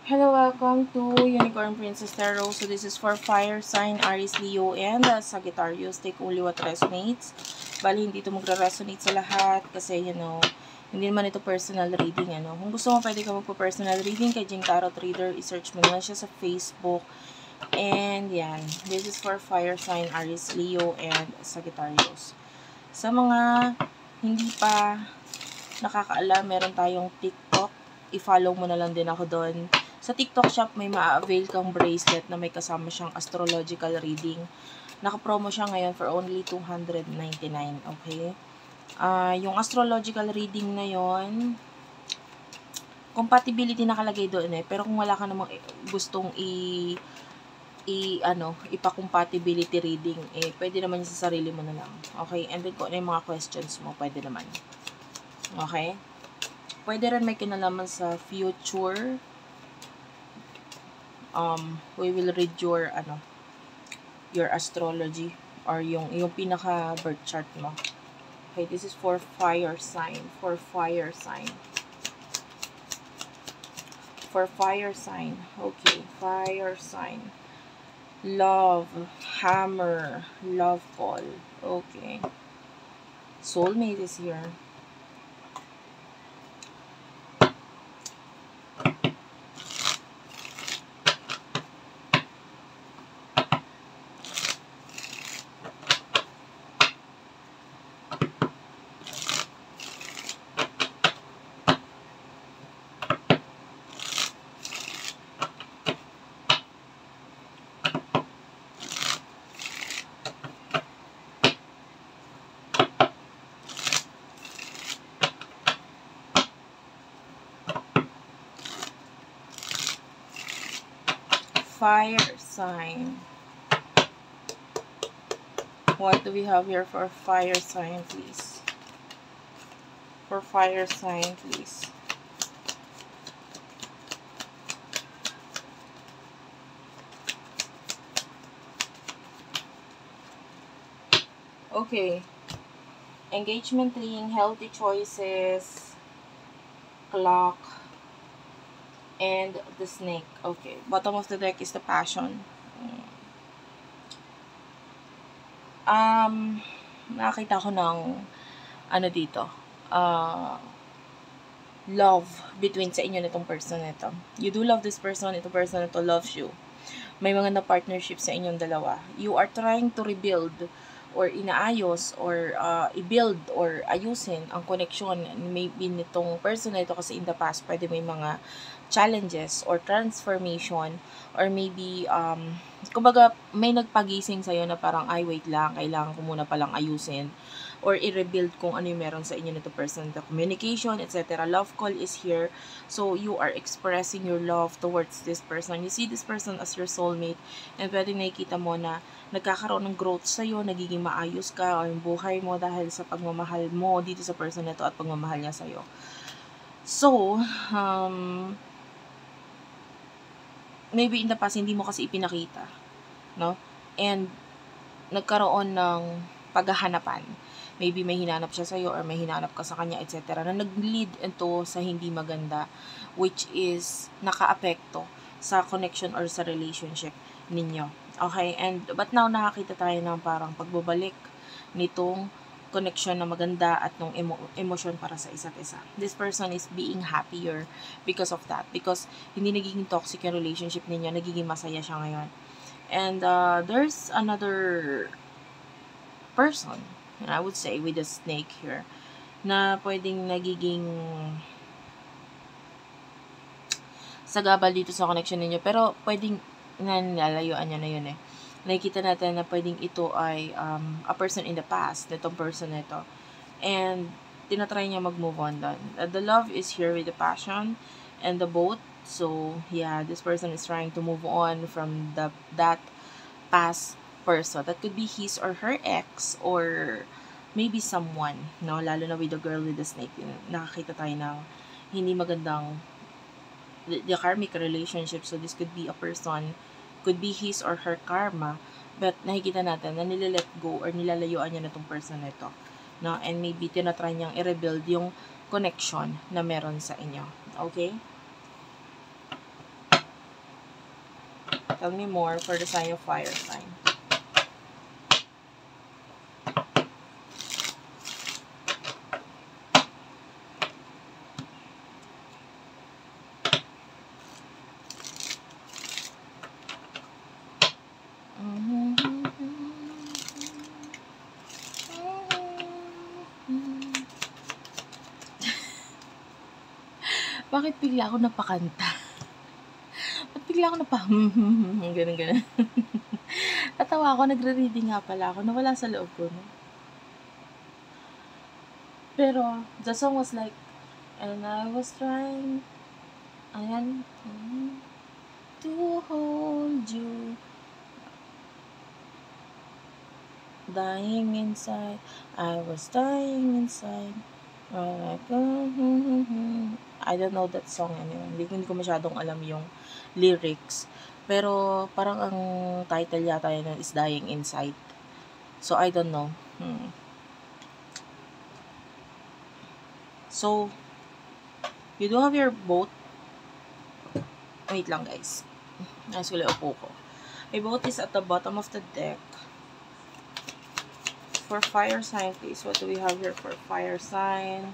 Hello, welcome to Unicorn Princess Tarot. So this is for fire sign, Aries, Leo, and Sagittarius. Take only what resonates. Bali, hindi ito magre-resonate sa lahat kasi, hindi naman ito personal reading, Kung gusto mo, pwede ka magpa-personal reading kay Jing Tarot Reader. I-search mo lang siya sa Facebook. And yan, this is for fire sign, Aries, Leo, and Sagittarius. Sa mga hindi pa nakakaalam, meron tayong TikTok. I-follow mo na lang din ako doon. Sa TikTok shop, may ma-avail kang bracelet na may kasama siyang astrological reading. Naka-promo siya ngayon for only $299, okay? Yung astrological reading na yon, compatibility nakalagay doon pero kung wala ka namang gustong ipa-compatibility reading, pwede naman yung sa sarili mo na lang. Okay? And then kung ano yung mga questions mo, pwede naman. Okay? Pwede rin may kinalaman sa future. We will read your astrology or yung pinaka birth chart mo. Okay, this is for fire sign, for fire sign. For fire sign. Okay, fire sign. Love, hammer, love call. Okay. Soulmate is here. Fire sign. What do we have here for fire sign, please? For fire sign, please. Okay. Engagement ring, healthy choices, clock, and the snake. Okay. Bottom of the deck is the passion. Nakakita ko ng dito. Love between sa inyo nitong person nito. You do love this person, itong person nito loves you. May mga na-partnership sa inyong dalawa. You are trying to rebuild or inaayos or i-build or ayusin ang connection maybe nitong person na ito kasi in the past pwede may mga challenges or transformation or maybe kumbaga may nagpagising sa'yo na parang ay wait lang, kailangan ko muna palang ayusin or i-rebuild kung ano yung meron sa inyo nito person, the communication, etc. Love call is here. So, you are expressing your love towards this person. You see this person as your soulmate and pwedeng nakikita mo na nagkakaroon ng growth sa'yo, nagiging maayos ka o yung buhay mo dahil sa pagmamahal mo dito sa person na to at pagmamahal niya sa'yo. So, maybe in the past, hindi mo kasi ipinakita, no? And, nagkaroon ng paghahanapan. Maybe may hinanap siya sa'yo or may hinanap ka sa kanya, etc. na nag-lead ito sa hindi maganda, which is naka-apekto sa connection or sa relationship ninyo. Okay? And, but now, nakakita tayo ng parang pagbabalik nitong connection na maganda at nung emosyon para sa isa't isa. This person is being happier because of that. Because hindi nagiging toxic yung relationship ninyo, nagiging masaya siya ngayon. And there's another person, and I would say with a snake here, na pwedeng nagiging sagabal dito sa connection ninyo. Pero pwedeng nalayuan nyo na yun Nakikita natin na pwedeng ito ay a person in the past, itong person nito. And tinatry niya mag-move on doon. The love is here with the passion and the boat. So, yeah, this person is trying to move on from that past person. That could be his or her ex or maybe someone, no? Lalo na with the girl with the snake. Nakakita tayo ng hindi magandang the karmic relationship. So, this could be a person, could be his or her karma. But nakikita natin na nililet go or nilalayuan niya na itong person na ito. No? And maybe tinatry niyang i-rebuild yung connection na meron sa inyo. Okay? Tell me more for the sign of fire sign. Bakit bigla ako napakanta? Ba't bigla ako ganun. Natawa ako, nagre-reading nga pala ako, nawala sa loob ko, no? Pero, the song was like, and I was trying, ayan, to hold you, dying inside, I was dying inside, I don't know that song anyway. Hindi ko masyadong alam yung lyrics. Pero parang ang title yata yun is Dying Inside. So I don't know. So you do have your boat. Wait lang guys. Actually, upo ko. My boat is at the bottom of the deck. For fire sign, please. What do we have here for fire sign?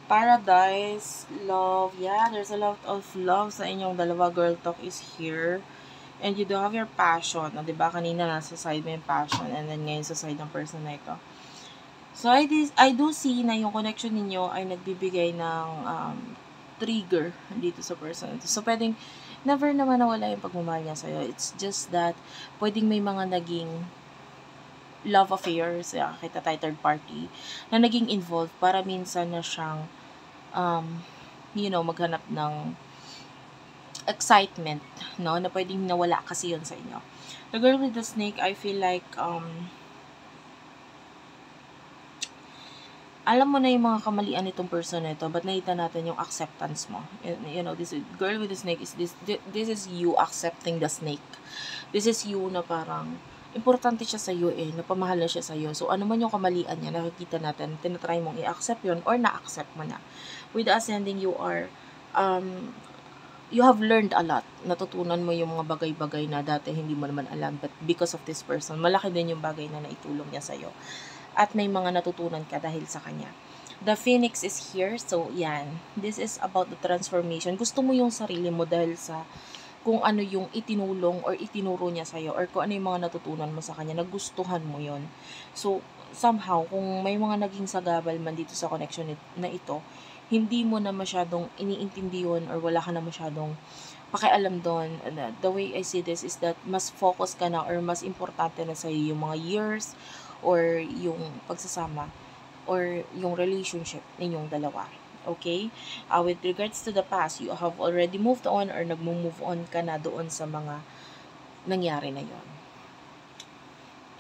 Paradise, love. Yeah, there's a lot of love sa inyong dalawa. Girl talk is here. And you do have your passion. No, diba? Kanina nasa side mo yung passion. And then ngayon sa side ng person na ito. So, I do see na yung connection ninyo ay nagbibigay ng trigger dito sa person. So, pwedeng never naman nawala yung pagmamahal niya sa'yo. It's just that pwedeng may mga naging love affairs, kita tayo third party, na naging involved para minsan na siyang, maghanap ng excitement, no? Na pwedeng nawala kasi yun sa inyo. The girl with the snake, I feel like, alam mo na yung mga kamalian nitong person na ito, but nakita natin yung acceptance mo. This girl with the snake, this is you accepting the snake. This is you na parang, importante siya sa iyo napamahal na siya sa iyo. So, ano man yung kamalian niya, nakikita natin, tinatry mong i-accept yun, or na-accept mo na. With the ascending, you have learned a lot. Natutunan mo yung mga bagay-bagay na dati hindi mo naman alam, but because of this person, malaki din yung bagay na naitulong niya sa iyo. At may mga natutunan ka dahil sa kanya. The Phoenix is here, so yan. This is about the transformation. Gusto mo yung sarili mo dahil sa kung ano yung itinulong or itinuro niya sa'yo, or kung ano yung mga natutunan mo sa kanya, nagustuhan mo yon. So, somehow, kung may mga naging sagabal man dito sa connection na ito, hindi mo na masyadong iniintindi yun, or wala ka na masyadong pakialam doon. The way I see this is that mas focus ka na, or mas importante na sa'yo yung mga years, or yung pagsasama, or yung relationship ninyong dalawa. Okay? With regards to the past, you have already moved on or nagmo-move on ka na doon sa mga nangyari na yon.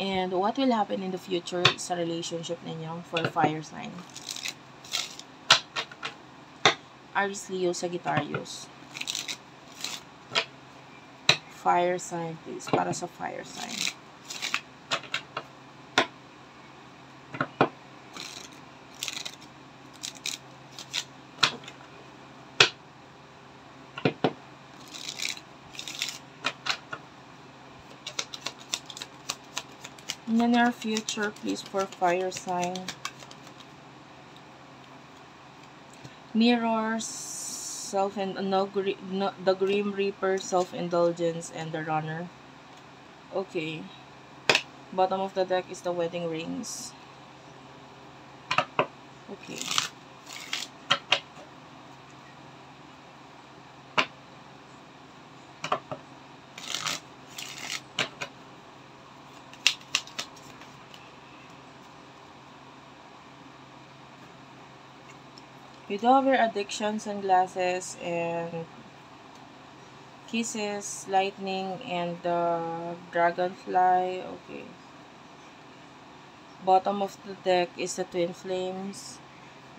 And what will happen in the future sa relationship ninyo for fire sign? Aries, Leo, Sagittarius. Fire sign, please. Para sa fire sign. In the near future, please, for fire sign. Mirrors, the Grim Reaper, self-indulgence, and the Runner. Okay. Bottom of the deck is the wedding rings. Okay. You do have your addiction, sunglasses, and kisses, lightning, and the dragonfly. Okay. Bottom of the deck is the twin flames,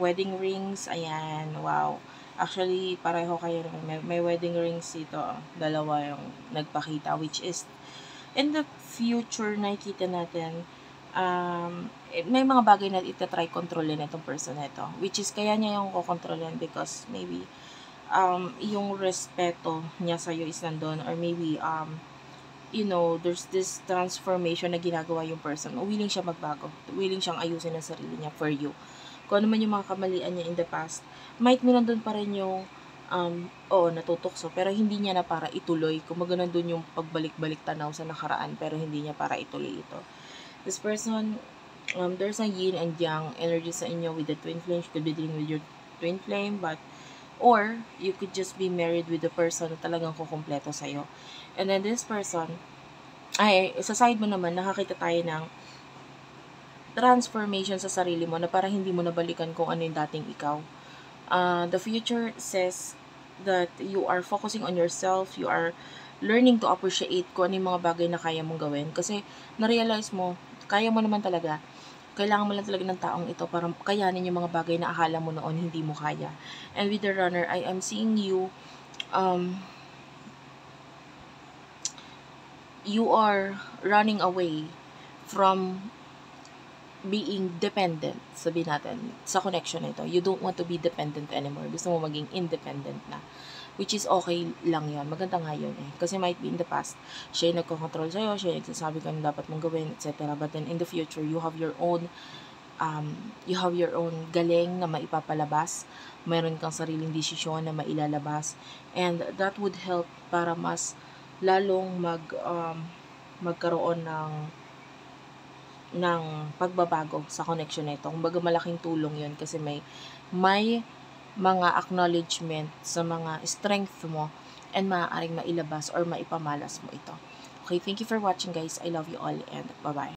wedding rings. Ayan, wow. Actually, pareho kayo. May wedding rings dito. Dalawa yung nagpakita, which is in the future, nakikita natin, may mga bagay na itatry kontrolin itong person na ito, which is kaya niya yung kukontrolin because maybe yung respeto niya sa'yo is nandun, or maybe, there's this transformation na ginagawa yung person. Willing siya magbago. Willing siyang ayusin ang sarili niya for you. Kung ano man yung mga kamalian niya in the past, might mo nandun pa rin yung, natutokso, pero hindi niya na para ituloy. Kung nandun yung pagbalik-balik tanaw sa nakaraan, pero hindi niya para ituloy ito. This person, there's a yin and yang energy sa inyo with the twin flame. You could be dealing with your twin flame, or you could just be married with the person na talagang kukumpleto sa'yo. And then this person, sa side mo naman, nakakita tayo ng transformation sa sarili mo na para hindi mo nabalikan kung ano yung dating ikaw. The future says that you are focusing on yourself, you are learning to appreciate kung ano yung mga bagay na kaya mong gawin. Kasi na-realize mo, kaya mo naman talaga. Kailangan mo lang talaga ng taong ito para kayanin yung mga bagay na akala mo noon hindi mo kaya. And with the runner, I am seeing you, you are running away from being dependent, sabihin natin, sa connection na ito. You don't want to be dependent anymore. Gusto mo maging independent na. Which is okay lang yun. Maganda nga yun eh. Kasi might be in the past, siya yung nagko-control sa'yo, siya yung nagsasabi kung dapat mong gawin, etc. But then in the future, you have your own galing na maipapalabas. Mayroon kang sariling desisyon na mailalabas. And that would help para mas lalong magkaroon ng pagbabago sa connection na ito. Kumbaga malaking tulong yun kasi may mga acknowledgement sa mga strength mo and maaaring mailabas or maipamalas mo ito. Okay, thank you for watching guys. I love you all and bye-bye.